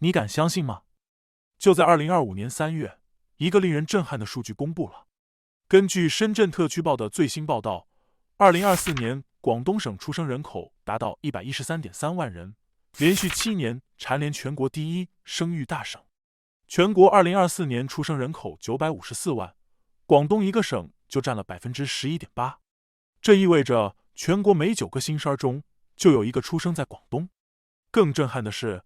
你敢相信吗？就在2025年3月，一个令人震撼的数据公布了。根据深圳特区报的最新报道，2024年广东省出生人口达到113.3万人，连续7年蝉联全国第一生育大省。全国2024年出生人口954万，广东一个省就占了 11.8%。这意味着全国每9个新生儿中就有一个出生在广东。更震撼的是，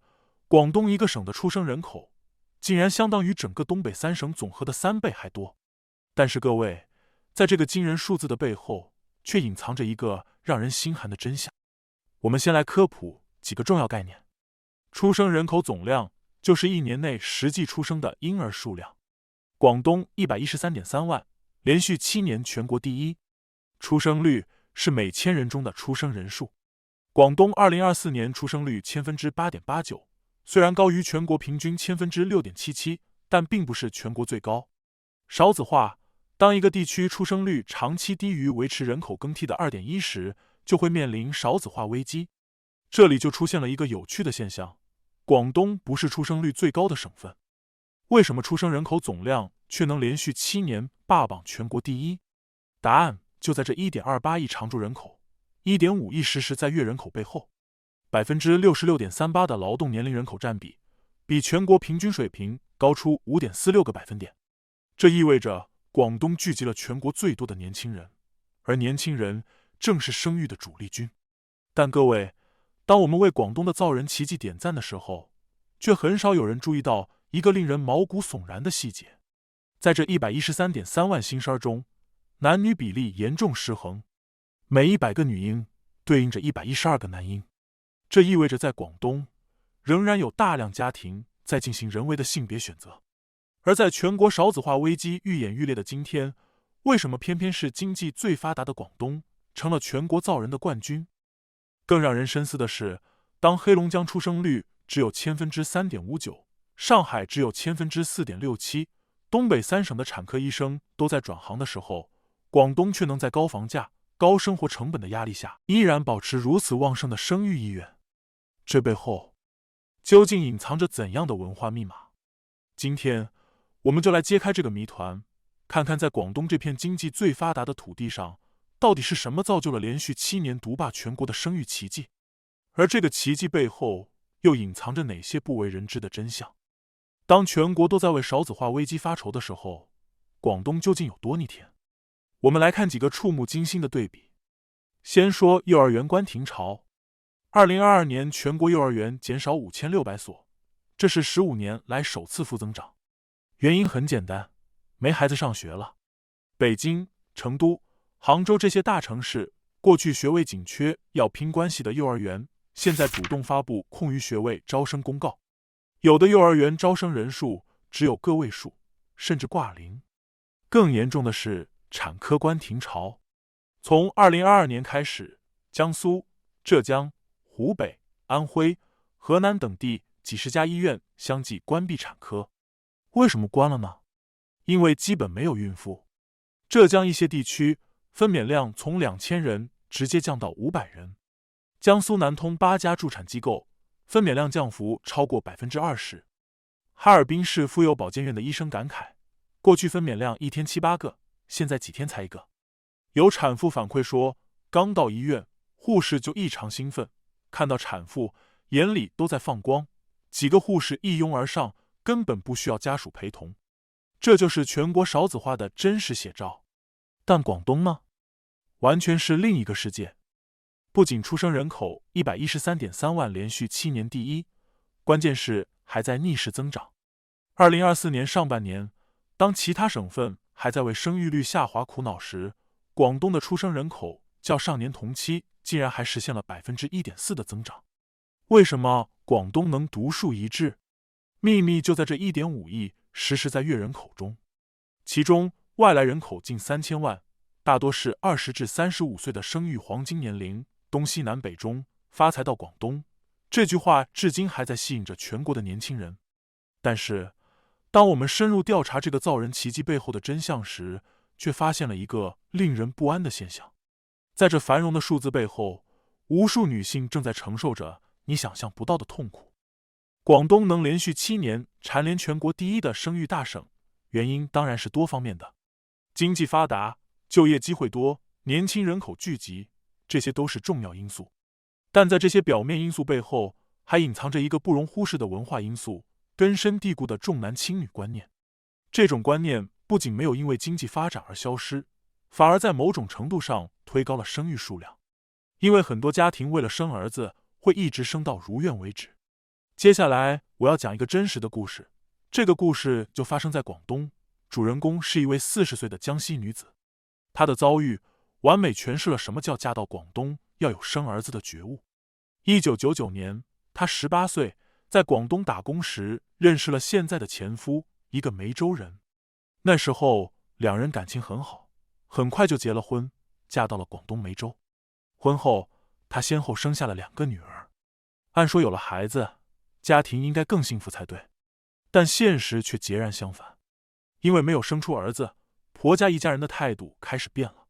广东一个省的出生人口竟然相当于整个东北3省总和的3倍还多。但是各位，在这个惊人数字的背后，却隐藏着一个让人心寒的真相。我们先来科普几个重要概念。出生人口总量就是一年内实际出生的婴儿数量。广东113.3万，连续7年全国第一。出生率是每1000人中的出生人数。广东2024年出生率8.89%，虽然高于全国平均6.77%，但并不是全国最高。少子化，当一个地区出生率长期低于维持人口更替的 2.1 时，就会面临少子化危机。这里就出现了一个有趣的现象，广东不是出生率最高的省份，为什么出生人口总量却能连续7年霸榜全国第一？答案就在这 1.28 亿常住人口， 1.5 亿实时在粤人口背后。 66.38% 的劳动年龄人口占比，比全国平均水平高出 5.46个百分点。这意味着广东聚集了全国最多的年轻人，而年轻人正是生育的主力军。但各位，当我们为广东的造人奇迹点赞的时候，却很少有人注意到一个令人毛骨悚然的细节。在这 113.3 万新生儿中，男女比例严重失衡，每100个女婴对应着112个男婴。这意味着在广东，仍然有大量家庭在进行人为的性别选择。而在全国少子化危机愈演愈烈的今天，为什么偏偏是经济最发达的广东成了全国造人的冠军？更让人深思的是，当黑龙江出生率只有3.59%，上海只有4.67%，东北3省的产科医生都在转行的时候，广东却能在高房价、高生活成本的压力下，依然保持如此旺盛的生育意愿。这背后究竟隐藏着怎样的文化密码？今天我们就来揭开这个谜团，看看在广东这片经济最发达的土地上，到底是什么造就了连续7年独霸全国的生育奇迹？而这个奇迹背后又隐藏着哪些不为人知的真相？当全国都在为少子化危机发愁的时候，广东究竟有多逆天？我们来看几个触目惊心的对比。先说幼儿园关停潮。2022年全国幼儿园减少5600所，这是15年来首次负增长。原因很简单，没孩子上学了。北京、成都、杭州这些大城市，过去学位紧缺要拼关系的幼儿园，现在主动发布空余学位招生公告。有的幼儿园招生人数只有个位数，甚至挂零。更严重的是产科关停潮。从2022年开始，江苏、浙江、湖北、安徽、河南等地几十家医院相继关闭产科。为什么关了呢？因为基本没有孕妇。浙江一些地区分娩量从2000人直接降到500人。江苏南通8家助产机构分娩量降幅超过 20%。哈尔滨市妇幼保健院的医生感慨，过去分娩量一天7、8个，现在几天才1个。有产妇反馈说，刚到医院，护士就异常兴奋，看到产妇眼里都在放光，几个护士一拥而上，根本不需要家属陪同。这就是全国少子化的真实写照。但广东呢？完全是另一个世界。不仅出生人口 113.3 万连续7年第一，关键是还在逆势增长。2024年上半年，当其他省份还在为生育率下滑苦恼时，广东的出生人口较上年同期竟然还实现了 1.4% 的增长。为什么广东能独树一帜？秘密就在这 1.5 亿实时在粤人口中，其中外来人口近3000万，大多是20至35岁的生育黄金年龄，东西南北中，发财到广东。这句话至今还在吸引着全国的年轻人。但是，当我们深入调查这个造人奇迹背后的真相时，却发现了一个令人不安的现象。在这繁荣的数字背后，无数女性正在承受着你想象不到的痛苦。广东能连续7年蝉联全国第1的生育大省，原因当然是多方面的，经济发达、就业机会多、年轻人口聚集，这些都是重要因素。但在这些表面因素背后，还隐藏着一个不容忽视的文化因素，根深蒂固的重男轻女观念。这种观念不仅没有因为经济发展而消失，反而在某种程度上推高了生育数量。因为很多家庭为了生儿子，会一直生到如愿为止。接下来我要讲一个真实的故事，这个故事就发生在广东，主人公是一位40岁的江西女子。她的遭遇完美诠释了什么叫嫁到广东要有生儿子的觉悟。1999年，她18岁，在广东打工时认识了现在的前夫，一个梅州人。那时候两人感情很好，很快就结了婚，嫁到了广东梅州。婚后，她先后生下了2个女儿。按说有了孩子，家庭应该更幸福才对，但现实却截然相反。因为没有生出儿子，婆家一家人的态度开始变了。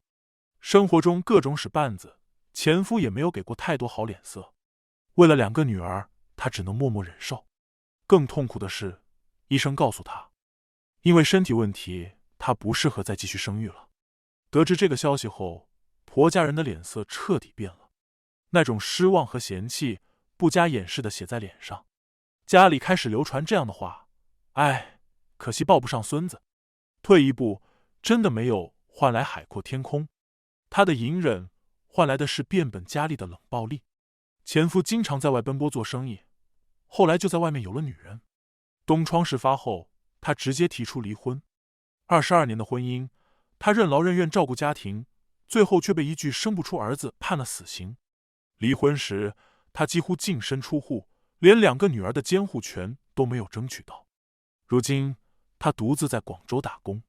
生活中各种使绊子，前夫也没有给过太多好脸色。为了2个女儿，她只能默默忍受。更痛苦的是，医生告诉她，因为身体问题，她不适合再继续生育了。得知这个消息后，婆家人的脸色彻底变了，那种失望和嫌弃不加掩饰地写在脸上。家里开始流传这样的话：哎，可惜抱不上孙子。退一步，真的没有换来海阔天空，他的隐忍换来的是变本加厉的冷暴力。前夫经常在外奔波做生意，后来就在外面有了女人。东窗事发后，他直接提出离婚。22年的婚姻，他任劳任怨照顾家庭，最后却被一句生不出儿子判了死刑。离婚时，他几乎净身出户，连2个女儿的监护权都没有争取到。如今他独自在广州打工，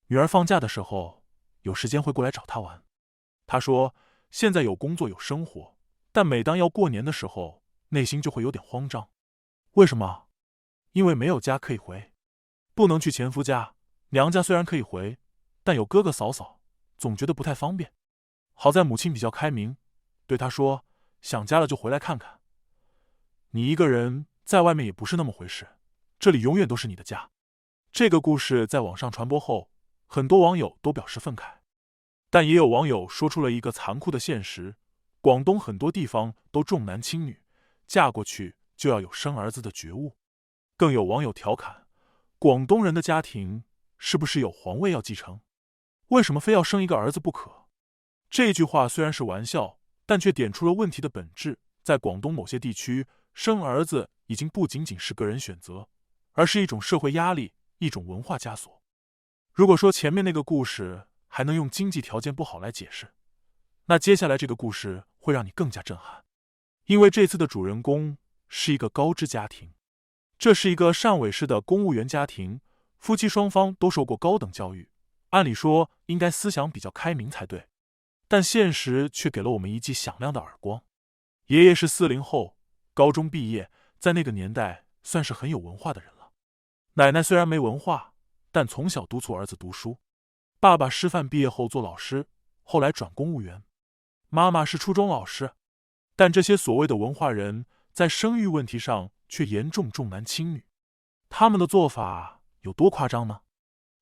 女儿放假的时候有时间会过来找他玩。他说现在有工作有生活，但每当要过年的时候，内心就会有点慌张。为什么？因为没有家可以回，不能去前夫家，娘家虽然可以回，但有哥哥嫂嫂，总觉得不太方便。好在母亲比较开明，对他说，想家了就回来看看，你一个人在外面也不是那么回事，这里永远都是你的家。这个故事在网上传播后，很多网友都表示愤慨，但也有网友说出了一个残酷的现实：广东很多地方都重男轻女，嫁过去就要有生儿子的觉悟。更有网友调侃，广东人的家庭是不是有皇位要继承？为什么非要生一个儿子不可？这句话虽然是玩笑，但却点出了问题的本质。在广东某些地区，生儿子已经不仅仅是个人选择，而是一种社会压力，一种文化枷锁。如果说前面那个故事还能用经济条件不好来解释，那接下来这个故事会让你更加震撼。因为这次的主人公是一个高知家庭，这是一个汕尾市的公务员家庭，夫妻双方都受过高等教育，按理说应该思想比较开明才对，但现实却给了我们一记响亮的耳光。爷爷是40后，高中毕业，在那个年代算是很有文化的人了。奶奶虽然没文化，但从小督促儿子读书。爸爸师范毕业后做老师，后来转公务员。妈妈是初中老师。但这些所谓的文化人，在生育问题上却严重重男轻女。他们的做法有多夸张呢？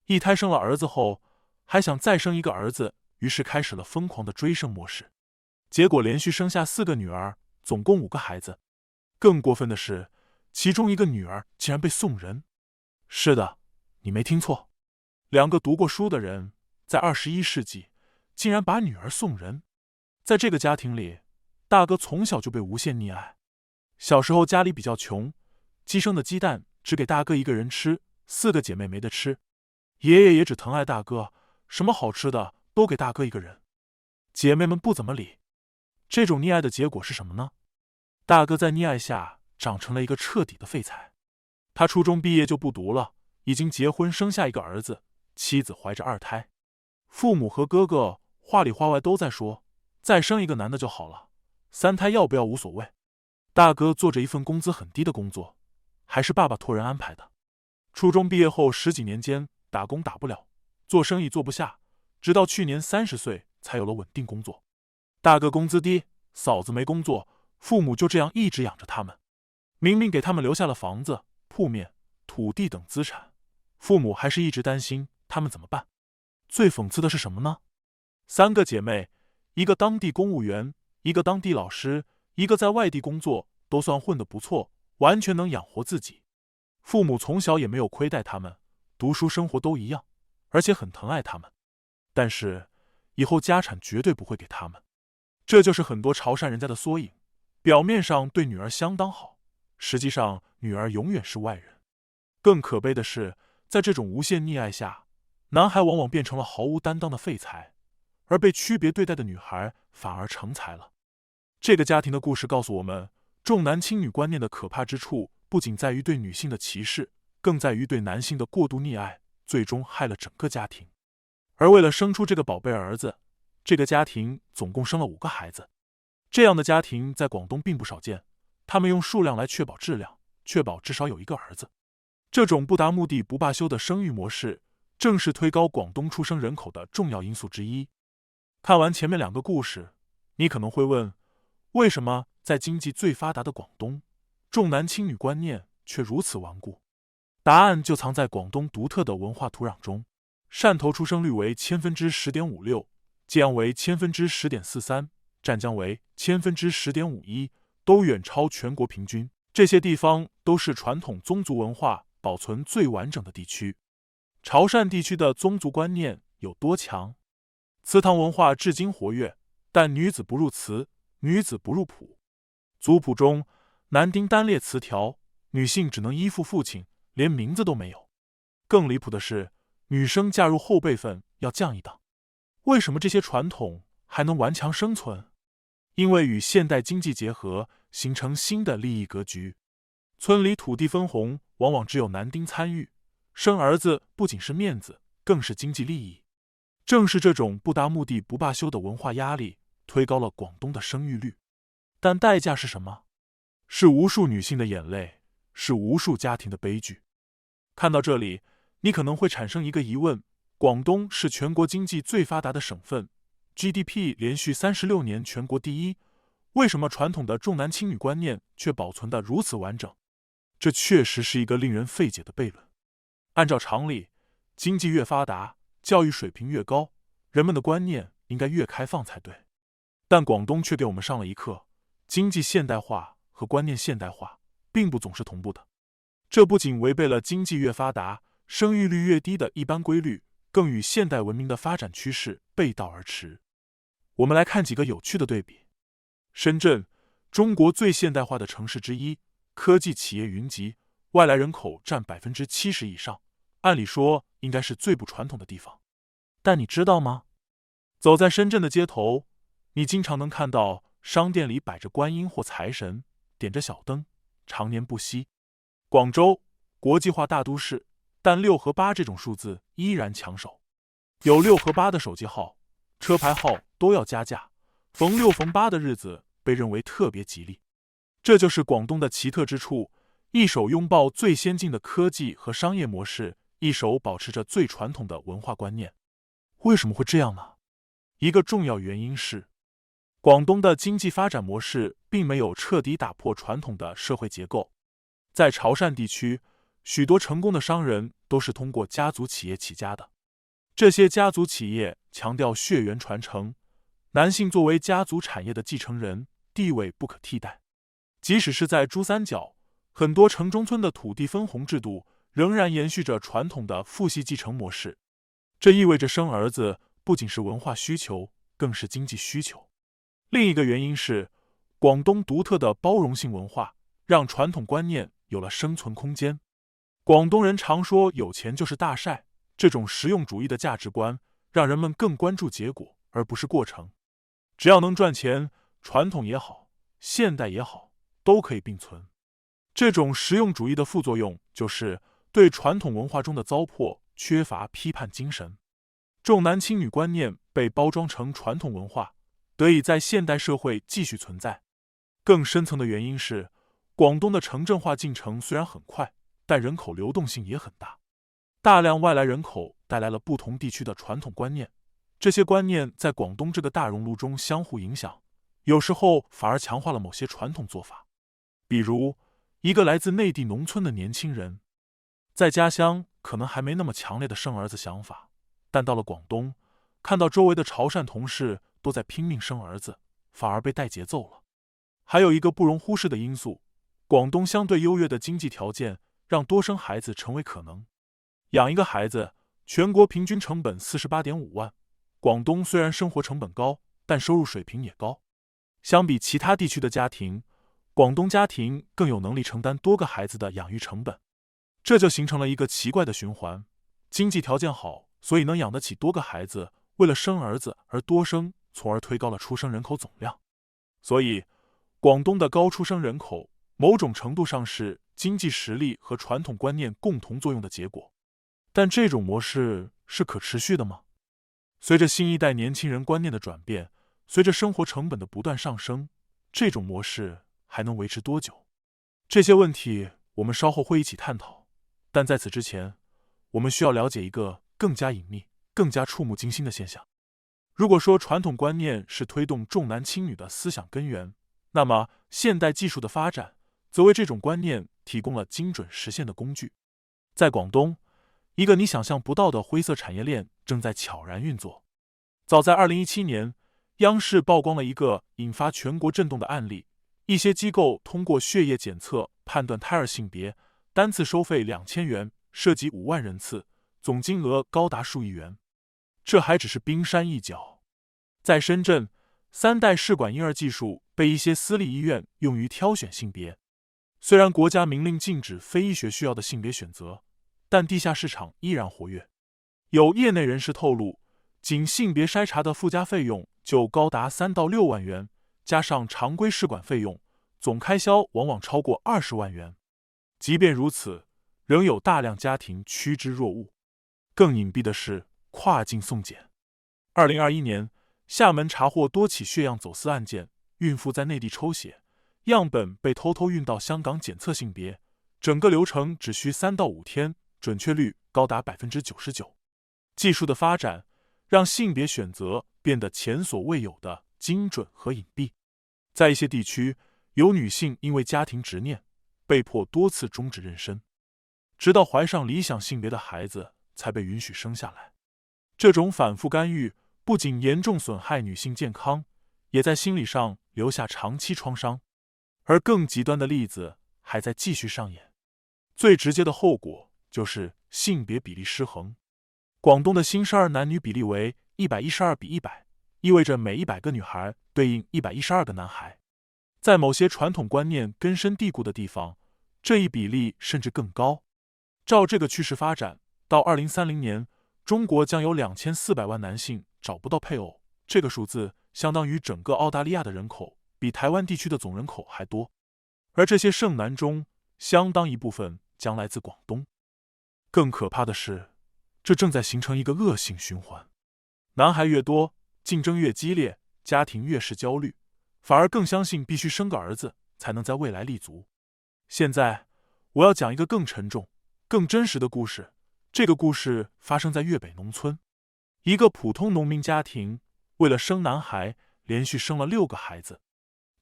一胎生了儿子后，还想再生一个儿子，于是开始了疯狂的追生模式。结果连续生下4个女儿，总共5个孩子。更过分的是，其中1个女儿竟然被送人。是的，你没听错，2个读过书的人，在21世纪竟然把女儿送人。在这个家庭里，大哥从小就被无限溺爱。小时候家里比较穷，鸡生的鸡蛋只给大哥一个人吃，4个姐妹没得吃。爷爷也只疼爱大哥，什么好吃的都给大哥一个人。姐妹们不怎么理。这种溺爱的结果是什么呢？大哥在溺爱下长成了一个彻底的废材。他初中毕业就不读了，已经结婚生下一个儿子，妻子怀着2胎。父母和哥哥话里话外都在说，再生一个男的就好了，3胎要不要无所谓。大哥做着一份工资很低的工作，还是爸爸托人安排的。初中毕业后10几年间，打工打不了，做生意做不下，直到去年30岁才有了稳定工作。大哥工资低，嫂子没工作，父母就这样一直养着他们。明明给他们留下了房子、铺面、土地等资产，父母还是一直担心他们怎么办。最讽刺的是什么呢？3个姐妹，一个当地公务员，一个当地老师，一个在外地工作，都算混得不错，完全能养活自己。父母从小也没有亏待他们，读书生活都一样，而且很疼爱他们。但是以后家产绝对不会给他们。这就是很多潮汕人家的缩影，表面上对女儿相当好，实际上女儿永远是外人。更可悲的是，在这种无限溺爱下，男孩往往变成了毫无担当的废材，而被区别对待的女孩反而成才了。这个家庭的故事告诉我们，重男轻女观念的可怕之处不仅在于对女性的歧视，更在于对男性的过度溺爱，最终害了整个家庭。而为了生出这个宝贝儿子，这个家庭总共生了5个孩子。这样的家庭在广东并不少见，他们用数量来确保质量，确保至少有一个儿子。这种不达目的不罢休的生育模式，正是推高广东出生人口的重要因素之一。看完前面2个故事，你可能会问，为什么在经济最发达的广东，重男轻女观念却如此顽固？答案就藏在广东独特的文化土壤中。汕头出生率为10%.56%，揭阳为10%.43%，湛江为10%.51%，都远超全国平均。这些地方都是传统宗族文化保存最完整的地区。潮汕地区的宗族观念有多强？祠堂文化至今活跃，但女子不入祠，女子不入谱。族谱中，男丁单列祠条，女性只能依附父亲，连名字都没有。更离谱的是，女生嫁入后辈份要降一档。为什么这些传统还能顽强生存？因为与现代经济结合，形成新的利益格局。村里土地分红往往只有男丁参与，生儿子不仅是面子，更是经济利益。正是这种不达目的不罢休的文化压力，推高了广东的生育率。但代价是什么？是无数女性的眼泪，是无数家庭的悲剧。看到这里，你可能会产生一个疑问：广东是全国经济最发达的省份， GDP 连续36年全国第一，为什么传统的重男轻女观念却保存得如此完整？这确实是一个令人费解的悖论。按照常理，经济越发达，教育水平越高，人们的观念应该越开放才对。但广东却给我们上了一课，经济现代化和观念现代化并不总是同步的。这不仅违背了经济越发达，生育率越低的一般规律，更与现代文明的发展趋势背道而驰。我们来看几个有趣的对比。深圳，中国最现代化的城市之一，科技企业云集，外来人口占70%以上，按理说应该是最不传统的地方。但你知道吗？走在深圳的街头，你经常能看到商店里摆着观音或财神，点着小灯，常年不息。广州，国际化大都市，但6和8这种数字依然抢手。有6和8的手机号、车牌号都要加价，逢6逢8的日子被认为特别吉利。这就是广东的奇特之处，一手拥抱最先进的科技和商业模式，一手保持着最传统的文化观念。为什么会这样呢？一个重要原因是，广东的经济发展模式并没有彻底打破传统的社会结构。在潮汕地区，许多成功的商人都是通过家族企业起家的。这些家族企业强调血缘传承，男性作为家族产业的继承人，地位不可替代。即使是在珠三角，很多城中村的土地分红制度仍然延续着传统的父系继承模式。这意味着生儿子不仅是文化需求，更是经济需求。另一个原因是，广东独特的包容性文化，让传统观念有了生存空间。广东人常说有钱就是大晒，这种实用主义的价值观，让人们更关注结果，而不是过程。只要能赚钱，传统也好，现代也好，都可以并存。这种实用主义的副作用，就是对传统文化中的糟粕缺乏批判精神。重男轻女观念被包装成传统文化，得以在现代社会继续存在。更深层的原因是，广东的城镇化进程虽然很快，但人口流动性也很大。大量外来人口带来了不同地区的传统观念，这些观念在广东这个大熔炉中相互影响，有时候反而强化了某些传统做法。比如，一个来自内地农村的年轻人，在家乡可能还没那么强烈的生儿子想法，但到了广东，看到周围的潮汕同事都在拼命生儿子，反而被带节奏了。还有一个不容忽视的因素，广东相对优越的经济条件让多生孩子成为可能。养一个孩子，全国平均成本48.5万，广东虽然生活成本高，但收入水平也高。相比其他地区的家庭，广东家庭更有能力承担多个孩子的养育成本，这就形成了一个奇怪的循环。经济条件好，所以能养得起多个孩子，为了生儿子而多生，从而推高了出生人口总量。所以，广东的高出生人口，某种程度上是经济实力和传统观念共同作用的结果。但这种模式是可持续的吗？随着新一代年轻人观念的转变，随着生活成本的不断上升，这种模式还能维持多久？这些问题我们稍后会一起探讨，但在此之前，我们需要了解一个更加隐秘、更加触目惊心的现象。如果说传统观念是推动重男轻女的思想根源，那么现代技术的发展则为这种观念提供了精准实现的工具。在广东，一个你想象不到的灰色产业链正在悄然运作。早在2017年，央视曝光了一个引发全国震动的案例，一些机构通过血液检测判断胎儿性别，单次收费2000元，涉及5万人次，总金额高达数亿元。这还只是冰山一角。在深圳，3代试管婴儿技术被一些私立医院用于挑选性别。虽然国家明令禁止非医学需要的性别选择，但地下市场依然活跃。有业内人士透露，仅性别筛查的附加费用就高达3到6万元，加上常规试管费用，总开销往往超过20万元。即便如此，仍有大量家庭趋之若鹜。更隐蔽的是跨境送检。2021年，厦门查获多起血样走私案件，孕妇在内地抽血，样本被偷偷运到香港检测性别，整个流程只需3到5天，准确率高达99%。技术的发展让性别选择变得前所未有的精准和隐蔽。在一些地区，有女性因为家庭执念，被迫多次终止妊娠，直到怀上理想性别的孩子才被允许生下来。这种反复干预不仅严重损害女性健康，也在心理上留下长期创伤。而更极端的例子还在继续上演。最直接的后果就是性别比例失衡。广东的新生儿男女比例为112:100，意味着每100个女孩对应112个男孩。在某些传统观念根深蒂固的地方，这一比例甚至更高。照这个趋势发展，到2030年，中国将有2400万男性找不到配偶，这个数字相当于整个澳大利亚的人口，比台湾地区的总人口还多。而这些剩男中，相当一部分将来自广东。更可怕的是，这正在形成一个恶性循环。男孩越多，竞争越激烈，家庭越是焦虑，反而更相信必须生个儿子才能在未来立足。现在，我要讲一个更沉重、更真实的故事。这个故事发生在粤北农村，一个普通农民家庭为了生男孩，连续生了6个孩子，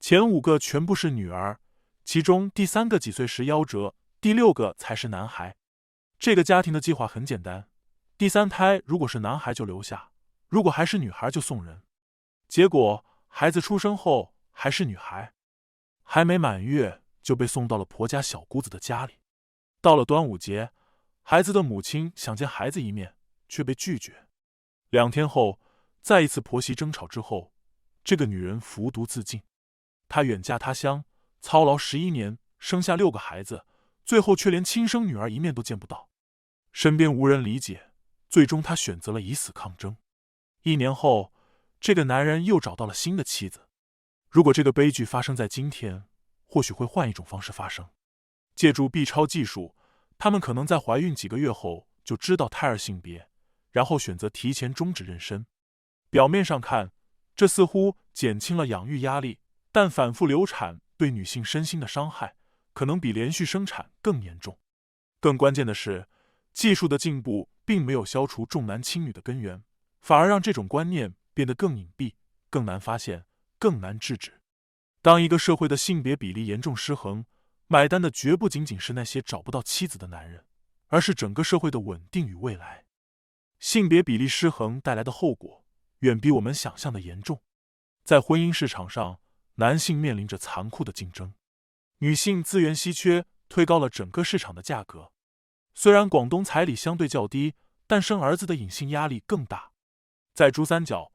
前5个全部是女儿，其中第3个几岁时夭折，第6个才是男孩。这个家庭的计划很简单，第3胎如果是男孩就留下，如果还是女孩就送人。结果孩子出生后还是女孩，还没满月就被送到了婆家小姑子的家里。到了端午节，孩子的母亲想见孩子一面，却被拒绝。2天后，再一次婆媳争吵之后，这个女人服毒自尽。她远嫁他乡，操劳11年，生下6个孩子，最后却连亲生女儿一面都见不到。身边无人理解，最终她选择了以死抗争。1年后，这个男人又找到了新的妻子。如果这个悲剧发生在今天，或许会换一种方式发生。借助 B 超技术，他们可能在怀孕几个月后就知道胎儿性别，然后选择提前终止妊娠。表面上看，这似乎减轻了养育压力，但反复流产对女性身心的伤害，可能比连续生产更严重。更关键的是，技术的进步并没有消除重男轻女的根源，反而让这种观念变得更隐蔽、更难发现、更难制止。当一个社会的性别比例严重失衡，买单的绝不仅仅是那些找不到妻子的男人，而是整个社会的稳定与未来。性别比例失衡带来的后果远比我们想象的严重。在婚姻市场上，男性面临着残酷的竞争，女性资源稀缺，推高了整个市场的价格。虽然广东彩礼相对较低，但生儿子的隐性压力更大。在珠三角，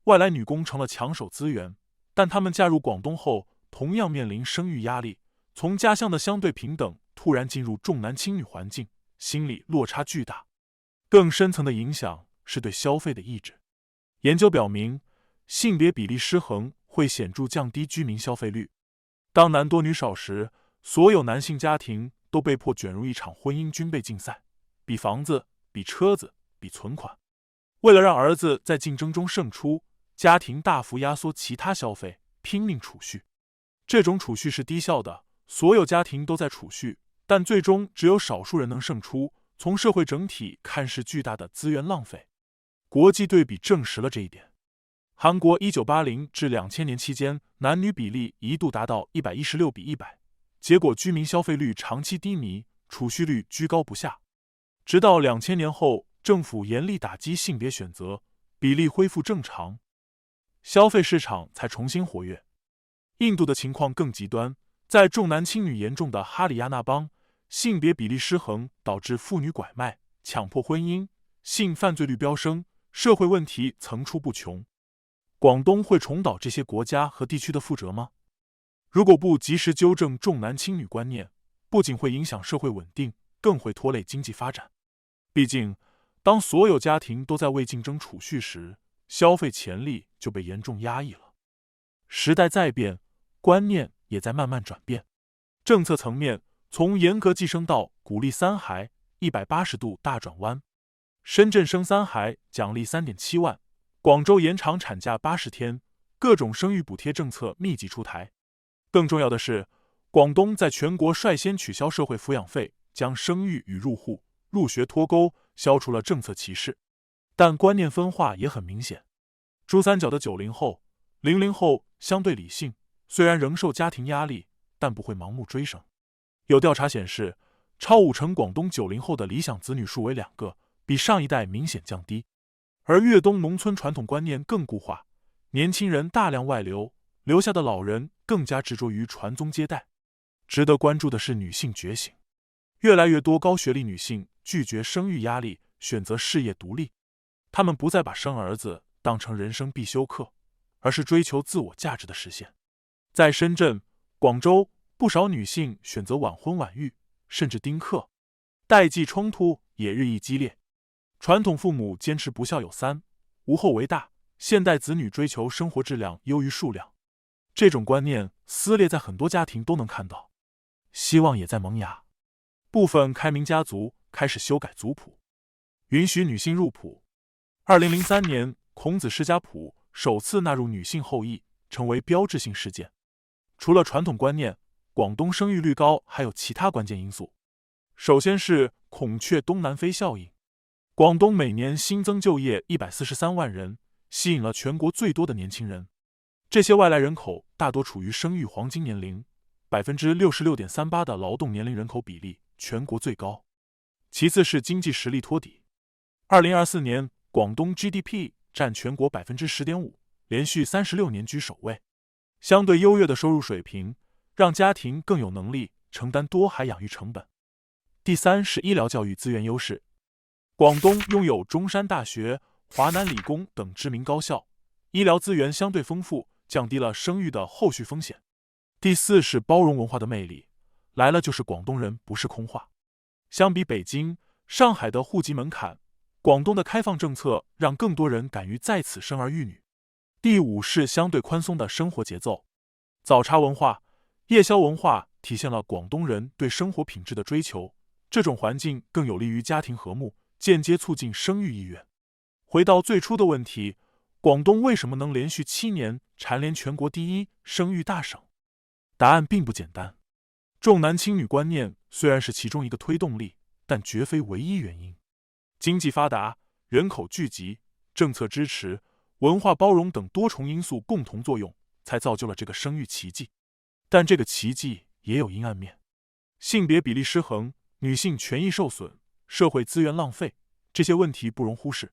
外来女工成了抢手资源，但她们嫁入广东后，同样面临生育压力。从家乡的相对平等突然进入重男轻女环境，心理落差巨大。更深层的影响是对消费的抑制。研究表明，性别比例失衡会显著降低居民消费率。当男多女少时，所有男性家庭都被迫卷入一场婚姻军备竞赛，比房子，比车子，比存款。为了让儿子在竞争中胜出，家庭大幅压缩其他消费，拼命储蓄。这种储蓄是低效的，所有家庭都在储蓄，但最终只有少数人能胜出。从社会整体看，是巨大的资源浪费。国际对比证实了这一点。韩国1980至2000年期间，男女比例一度达到116比100，结果居民消费率长期低迷，储蓄率居高不下。直到2000年后，政府严厉打击性别选择，比例恢复正常，消费市场才重新活跃。印度的情况更极端，在重男轻女严重的哈里亚纳邦，性别比例失衡导致妇女拐卖、强迫婚姻、性犯罪率飙升，社会问题层出不穷。广东会重蹈这些国家和地区的覆辙吗？如果不及时纠正重男轻女观念，不仅会影响社会稳定，更会拖累经济发展。毕竟，当所有家庭都在为竞争储蓄时，消费潜力就被严重压抑了。时代在变，观念也在慢慢转变。政策层面，从严格计生到鼓励三孩，180度大转弯。深圳生三孩奖励3.7万，广州延长产假80天，各种生育补贴政策密集出台。更重要的是，广东在全国率先取消社会抚养费，将生育与入户、入学脱钩，消除了政策歧视。但观念分化也很明显。珠三角的90后、00后相对理性，虽然仍受家庭压力，但不会盲目追生。有调查显示，超50%广东90后的理想子女数为2个，比上一代明显降低。而粤东农村传统观念更固化，年轻人大量外流，留下的老人更加执着于传宗接代。值得关注的是女性觉醒，越来越多高学历女性拒绝生育压力，选择事业独立。她们不再把生儿子当成人生必修课，而是追求自我价值的实现。在深圳、广州，不少女性选择晚婚晚育，甚至丁克，代际冲突也日益激烈。传统父母坚持不孝有三，无后为大，现代子女追求生活质量优于数量。这种观念撕裂在很多家庭都能看到，希望也在萌芽。部分开明家族开始修改族谱，允许女性入谱。2003年，孔子释家谱首次纳入女性后裔，成为标志性事件。除了传统观念，广东生育率高还有其他关键因素。首先是孔雀东南飞效应，广东每年新增就业143万人，吸引了全国最多的年轻人。这些外来人口大多处于生育黄金年龄，66.38%的劳动年龄人口比例全国最高。其次是经济实力托底。2024年，广东 GDP 占全国10.5%，连续36年居首位。相对优越的收入水平，让家庭更有能力承担多孩养育成本。第三是医疗教育资源优势，广东拥有中山大学、华南理工等知名高校，医疗资源相对丰富，降低了生育的后续风险。第四是包容文化的魅力，来了就是广东人，不是空话。相比北京、上海的户籍门槛，广东的开放政策让更多人敢于在此生儿育女。第五是相对宽松的生活节奏，早茶文化、夜宵文化体现了广东人对生活品质的追求，这种环境更有利于家庭和睦，间接促进生育意愿。回到最初的问题，广东为什么能连续7年蝉联全国第一生育大省？答案并不简单。重男轻女观念虽然是其中一个推动力，但绝非唯一原因。经济发达、人口聚集、政策支持、文化包容等多重因素共同作用，才造就了这个生育奇迹。但这个奇迹也有阴暗面。性别比例失衡、女性权益受损、社会资源浪费，这些问题不容忽视。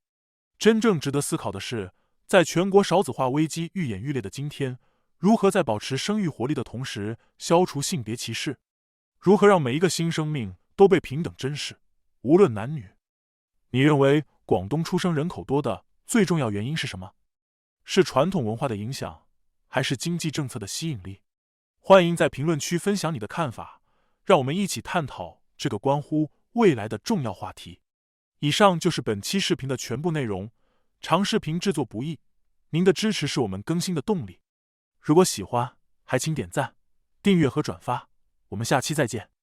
真正值得思考的是，在全国少子化危机愈演愈烈的今天，如何在保持生育活力的同时，消除性别歧视？如何让每一个新生命都被平等珍视，无论男女？你认为广东出生人口多的最重要原因是什么？是传统文化的影响，还是经济政策的吸引力？欢迎在评论区分享你的看法，让我们一起探讨这个关乎未来的重要话题。以上就是本期视频的全部内容。长视频制作不易，您的支持是我们更新的动力。如果喜欢，还请点赞、订阅和转发。我们下期再见。